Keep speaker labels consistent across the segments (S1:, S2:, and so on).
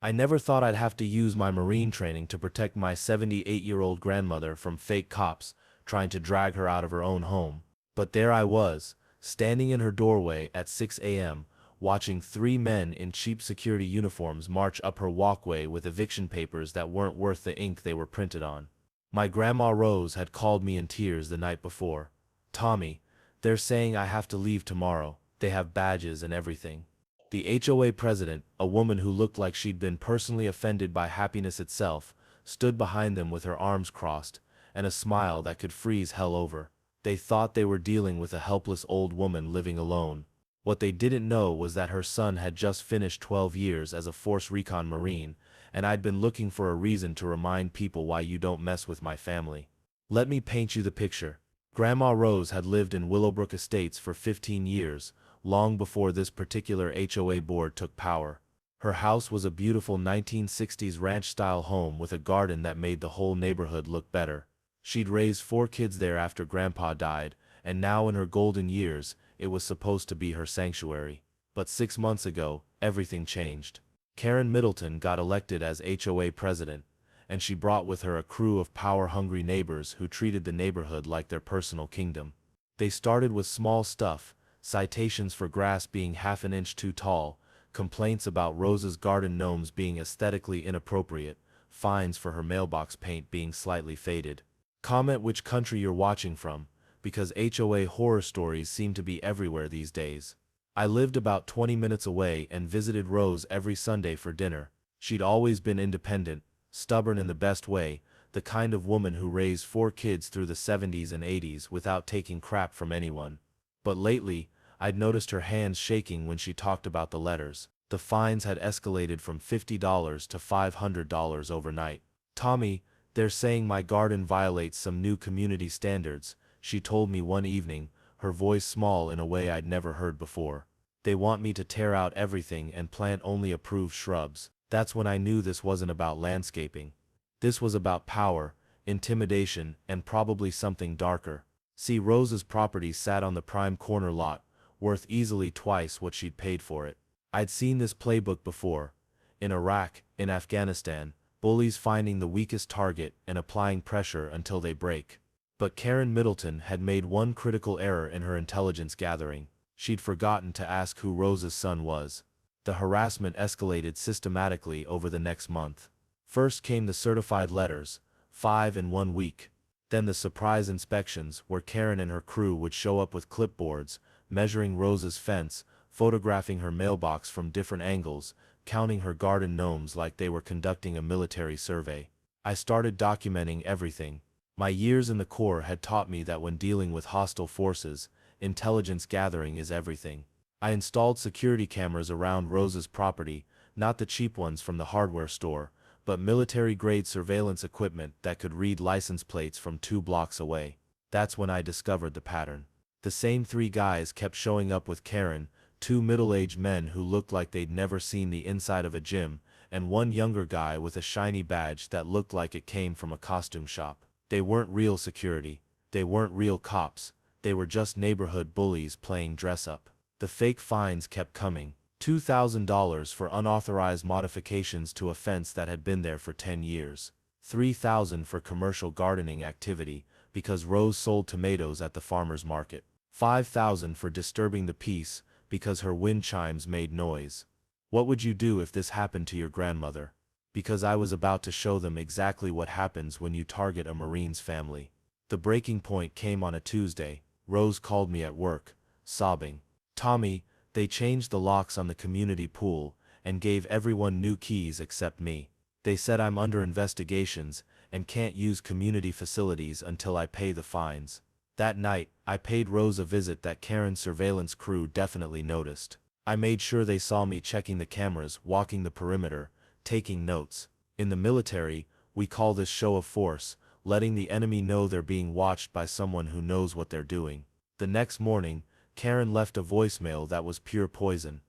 S1: I never thought I'd have to use my Marine training to protect my 78-year-old grandmother from fake cops trying to drag her out of her own home. But there I was, standing in her doorway at 6 a.m., watching three men in cheap security uniforms march up her walkway with eviction papers that weren't worth the ink they were printed on. My grandma Rose had called me in tears the night before. "Tommy, they're saying I have to leave tomorrow. They have badges and everything." The HOA president, a woman who looked like she'd been personally offended by happiness itself, stood behind them with her arms crossed, and a smile that could freeze hell over. They thought they were dealing with a helpless old woman living alone. What they didn't know was that her son had just finished 12 years as a Force Recon Marine, and I'd been looking for a reason to remind people why you don't mess with my family. Let me paint you the picture. Grandma Rose had lived in Willowbrook Estates for 15 years, long before this particular HOA board took power. Her house was a beautiful 1960s ranch-style home with a garden that made the whole neighborhood look better. She'd raised 4 kids there after Grandpa died, and now in her golden years, it was supposed to be her sanctuary. But 6 months ago, everything changed. Karen Middleton got elected as HOA president, and she brought with her a crew of power-hungry neighbors who treated the neighborhood like their personal kingdom. They started with small stuff: citations for grass being half an inch too tall, complaints about Rose's garden gnomes being aesthetically inappropriate, fines for her mailbox paint being slightly faded. Comment which country you're watching from, because HOA horror stories seem to be everywhere these days. I lived about 20 minutes away and visited Rose every Sunday for dinner. She'd always been independent, stubborn in the best way, the kind of woman who raised 4 kids through the 70s and 80s without taking crap from anyone. But lately, I'd noticed her hands shaking when she talked about the letters. The fines had escalated from $50 to $500 overnight. "Tommy, they're saying my garden violates some new community standards," she told me one evening, her voice small in a way I'd never heard before. "They want me to tear out everything and plant only approved shrubs." That's when I knew this wasn't about landscaping. This was about power, intimidation, and probably something darker. See, Rose's property sat on the prime corner lot, worth easily twice what she'd paid for it. I'd seen this playbook before. In Iraq, in Afghanistan, bullies finding the weakest target and applying pressure until they break. But Karen Middleton had made one critical error in her intelligence gathering. She'd forgotten to ask who Rose's son was. The harassment escalated systematically over the next month. First came the certified letters, 5 in 1 week. Then the surprise inspections, where Karen and her crew would show up with clipboards, measuring Rose's fence, photographing her mailbox from different angles, counting her garden gnomes like they were conducting a military survey. I started documenting everything. My years in the Corps had taught me that when dealing with hostile forces, intelligence gathering is everything. I installed security cameras around Rose's property, not the cheap ones from the hardware store, but military-grade surveillance equipment that could read license plates from 2 blocks away. That's when I discovered the pattern. The same 3 guys kept showing up with Karen, 2 middle-aged men who looked like they'd never seen the inside of a gym, and 1 younger guy with a shiny badge that looked like it came from a costume shop. They weren't real security. They weren't real cops. They were just neighborhood bullies playing dress-up. The fake fines kept coming. $2,000 for unauthorized modifications to a fence that had been there for 10 years. $3,000 for commercial gardening activity, because Rose sold tomatoes at the farmer's market. $5,000 for disturbing the peace, because her wind chimes made noise. What would you do if this happened to your grandmother? Because I was about to show them exactly what happens when you target a Marine's family. The breaking point came on a Tuesday. Rose called me at work, sobbing. "Tommy, they changed the locks on the community pool and gave everyone new keys except me. They said I'm under investigations and can't use community facilities until I pay the fines." That night, I paid Rose a visit that Karen's surveillance crew definitely noticed. I made sure they saw me checking the cameras, walking the perimeter, taking notes. In the military, we call this show of force, letting the enemy know they're being watched by someone who knows what they're doing. The next morning, Karen left a voicemail that was pure poison.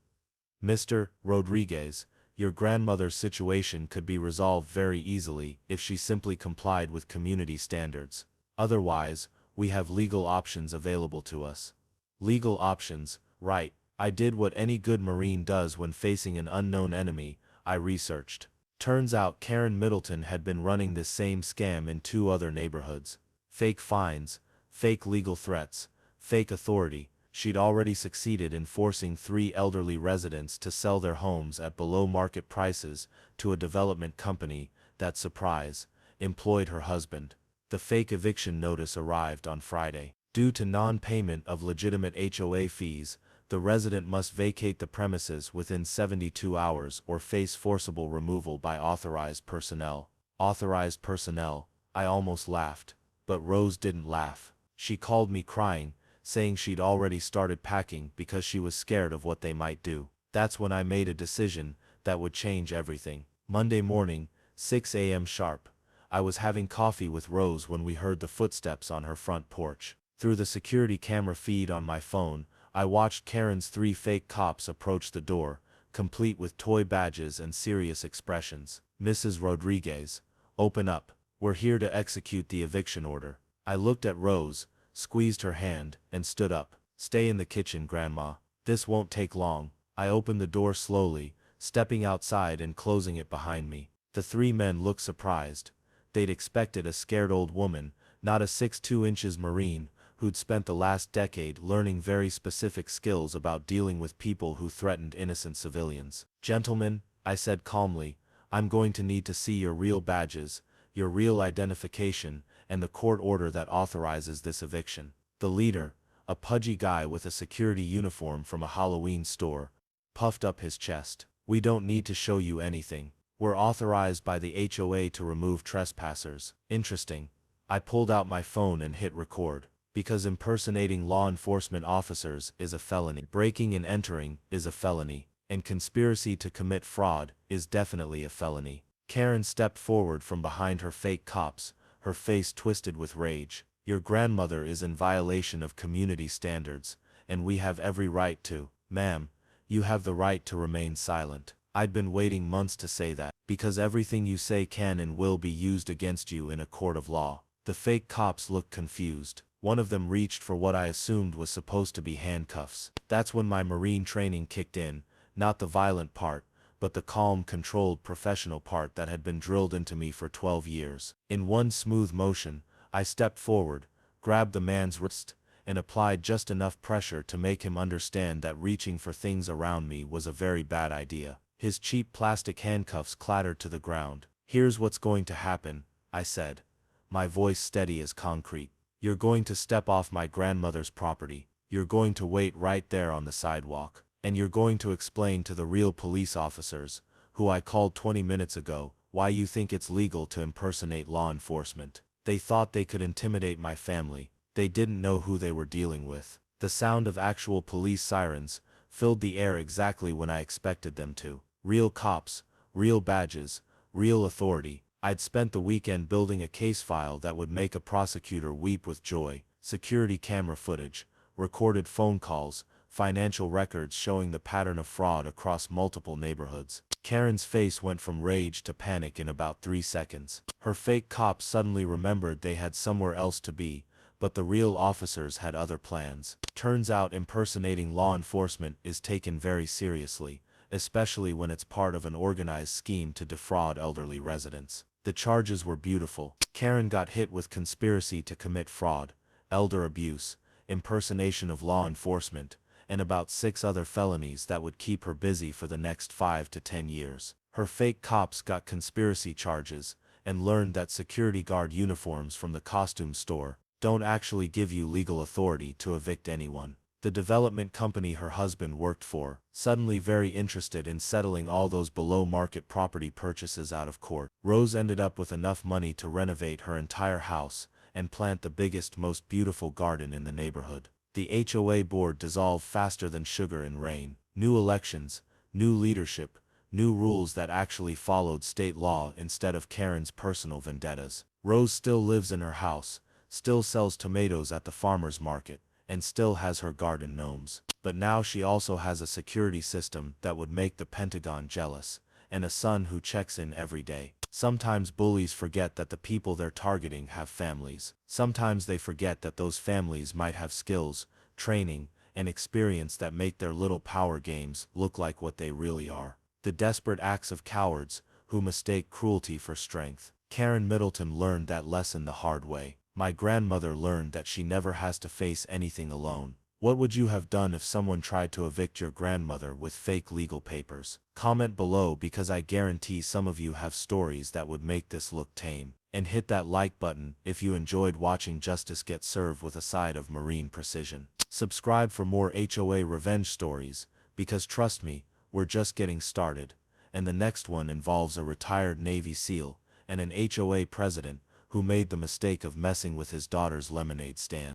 S1: "Mr. Rodriguez, your grandmother's situation could be resolved very easily if she simply complied with community standards. Otherwise, we have legal options available to us." Legal options, right. I did what any good Marine does when facing an unknown enemy. I researched. Turns out Karen Middleton had been running this same scam in 2 other neighborhoods. Fake fines, fake legal threats, fake authority. She'd already succeeded in forcing 3 elderly residents to sell their homes at below market prices to a development company that, surprise, employed her husband. The fake eviction notice arrived on Friday. Due to non-payment of legitimate HOA fees, the resident must vacate the premises within 72 hours or face forcible removal by authorized personnel. Authorized personnel, I almost laughed. But Rose didn't laugh. She called me crying, saying she'd already started packing because she was scared of what they might do. That's when I made a decision that would change everything. Monday morning, 6 a.m. sharp. I was having coffee with Rose when we heard the footsteps on her front porch. Through the security camera feed on my phone, I watched Karen's 3 fake cops approach the door, complete with toy badges and serious expressions. "Mrs. Rodriguez, open up. We're here to execute the eviction order." I looked at Rose, squeezed her hand, and stood up. "Stay in the kitchen, Grandma. This won't take long." I opened the door slowly, stepping outside and closing it behind me. The 3 men looked surprised. They'd expected a scared old woman, not a 6'2" Marine, who'd spent the last decade learning very specific skills about dealing with people who threatened innocent civilians. "Gentlemen," I said calmly, "I'm going to need to see your real badges, your real identification, and the court order that authorizes this eviction." The leader, a pudgy guy with a security uniform from a Halloween store, puffed up his chest. "We don't need to show you anything. We're authorized by the HOA to remove trespassers." Interesting. I pulled out my phone and hit record. Because impersonating law enforcement officers is a felony. Breaking and entering is a felony. And conspiracy to commit fraud is definitely a felony. Karen stepped forward from behind her fake cops, her face twisted with rage. "Your grandmother is in violation of community standards, and we have every right to." "Ma'am, you have the right to remain silent." I'd been waiting months to say that, because everything you say can and will be used against you in a court of law. The fake cops looked confused. One of them reached for what I assumed was supposed to be handcuffs. That's when my Marine training kicked in, not the violent part, but the calm, controlled, professional part that had been drilled into me for 12 years. In one smooth motion, I stepped forward, grabbed the man's wrist, and applied just enough pressure to make him understand that reaching for things around me was a very bad idea. His cheap plastic handcuffs clattered to the ground. "Here's what's going to happen," I said, my voice steady as concrete. "You're going to step off my grandmother's property. You're going to wait right there on the sidewalk. And you're going to explain to the real police officers, who I called 20 minutes ago, why you think it's legal to impersonate law enforcement." They thought they could intimidate my family. They didn't know who they were dealing with. The sound of actual police sirens filled the air exactly when I expected them to. Real cops, real badges, real authority. I'd spent the weekend building a case file that would make a prosecutor weep with joy. Security camera footage, recorded phone calls, financial records showing the pattern of fraud across multiple neighborhoods. Karen's face went from rage to panic in about 3 seconds. Her fake cops suddenly remembered they had somewhere else to be, but the real officers had other plans. Turns out impersonating law enforcement is taken very seriously, especially when it's part of an organized scheme to defraud elderly residents. The charges were beautiful. Karen got hit with conspiracy to commit fraud, elder abuse, impersonation of law enforcement, and about 6 other felonies that would keep her busy for the next 5 to 10 years. Her fake cops got conspiracy charges, and learned that security guard uniforms from the costume store don't actually give you legal authority to evict anyone. The development company her husband worked for, suddenly very interested in settling all those below-market property purchases out of court. Rose ended up with enough money to renovate her entire house and plant the biggest, most beautiful garden in the neighborhood. The HOA board dissolved faster than sugar in rain. New elections, new leadership, new rules that actually followed state law instead of Karen's personal vendettas. Rose still lives in her house, still sells tomatoes at the farmer's market, and still has her garden gnomes. But now she also has a security system that would make the Pentagon jealous, and a son who checks in every day. Sometimes bullies forget that the people they're targeting have families. Sometimes they forget that those families might have skills, training, and experience that make their little power games look like what they really are. The desperate acts of cowards who mistake cruelty for strength. Karen Middleton learned that lesson the hard way. My grandmother learned that she never has to face anything alone. What would you have done if someone tried to evict your grandmother with fake legal papers? Comment below because I guarantee some of you have stories that would make this look tame. And hit that like button if you enjoyed watching justice get served with a side of marine precision. Subscribe for more HOA revenge stories, because trust me, we're just getting started, and the next one involves a retired Navy SEAL and an HOA president who made the mistake of messing with his daughter's lemonade stand.